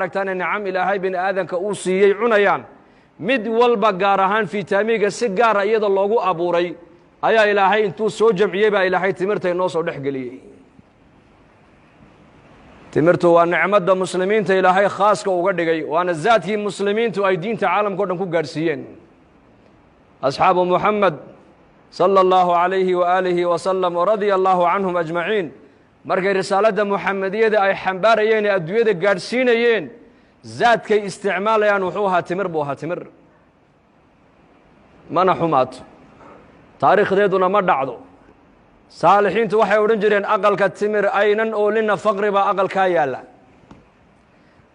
aragtaan nicam ilaahay bin aadanka uu siiyey cunayaan mid walba gaar ahaan fitamiinka si gaar ah iyada loogu abuuray ayaa ilaahay intuu soo jamciyay baa ilaahay timirta inoo soo dhexgeliyay timirtu waa nicmada muslimiinta ilaahay khaaska uga dhigay waana zaadkii muslimiintu ay diinta caalamka dhan ku gaarsiiyeen asxaabu muhammad sallallahu alayhi wa alihi wa sallam radiyallahu anhum ajma'in markay risaalada muhammadiyada ay xambaarayeen adduunyada gaarsiinayeen zaadkay isticmaalayaan wuxuu ahaa timir buu ahaa timir mana xumaat taariikhdeeduna ma dhacdo saalixiintu waxay odhan jireen aqalka timir aynan oolina faqri baa aqalkaa yaalla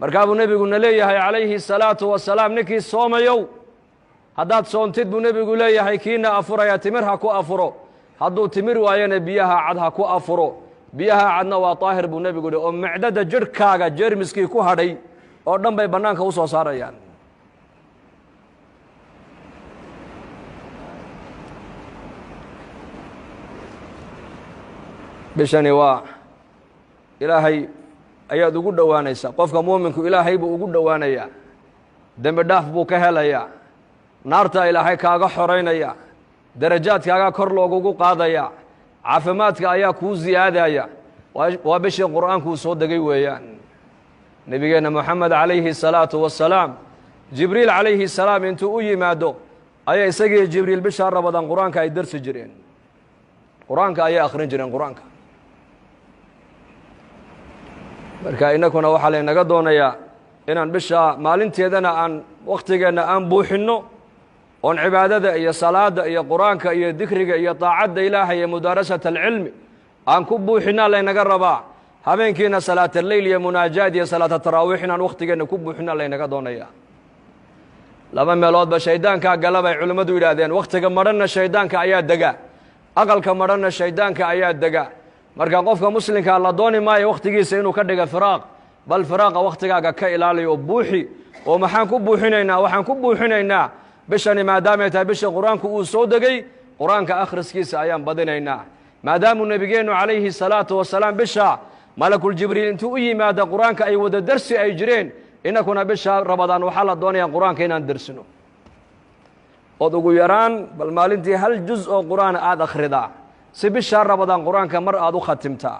markaa buu nebiguna leeyahay calayhi salaatu wasalaam ninkii soomayow haddaad soontid buu nebigu leeyahay kiina afuraya timir ha ku afuro hadduu timir waayana biyaha cad ha ku afuro biyaha cadna waa daahir buu nebigu yihi oo macdada jirhkaaga jeermiskii ku hadhay oo dhan bay bannaanka u soo saarayaan bishani waa ilaahay ayaad ugu dhowaanaysaa qofka muuminku ilaahay buu ugu dhowaanayaa dembi dhaaf buu ka helayaa naarta ilaahay kaaga xoraynaya darajaadkaaga kor loogugu qaadaya caafimaadka ayaa kuu ziyaadaya waa bishii qur'aankuu soo degay weeyaan nebigeenna moxamed calayhi salaatu wasalaam jibriil calayhi salaam intuu u yimaado ayaa isagii jibriil bishaa rabadaan qur-aanka ay darsi jireen qur-aanka ayay akhrin jireen qur-aanka marka inakuna waxaa laynaga doonayaa inaan bisha maalinteedana aan wakhtigeenna aan buuxinno oon cibaadada iyo salaada iyo qur-aanka iyo dikriga iyo daacadda ilaahay iyo mudaarasata alcilmi aan ku buuxinaa laynaga rabaa habeenkiina salaat alleyl iyo munaajaad iyo salaata taraawiix inaan wakhtigeenna ku buuxinaa laynaga doonayaa laba meeloodba shaydaankaa gala bay culimmadu yidhaahdeen wakhtiga madhanna shaydaanka ayaa dega aqalka madhanna shaydaanka ayaa dega marka qofka muslimkaa la dooni maayo wakhtigiisa inuu ka dhiga firaaq bal firaaqa wakhtigaaga ka ilaaliyo oo buuxi oo maxaan ku buuxinaynaa waxaan ku buuxinaynaa bishani maadaamay tahay bisha qur-aanku uu soo degay qur-aanka akhriskiisa ayaan badinaynaa maadaamuu nebigeennu calayhi salaatu wasalaam bisha malakuljibriil intuu u yimaada qur-aanka ay wada darsi ay jireen inakuna bisha rabadaan waxaa la doonayaa qur-aanka inaan darsino ood ugu yaraan bal maalintii hal juz oo qur-aan aad akhridaa si bishaa rabadaan qur-aanka mar aad u khatimtaa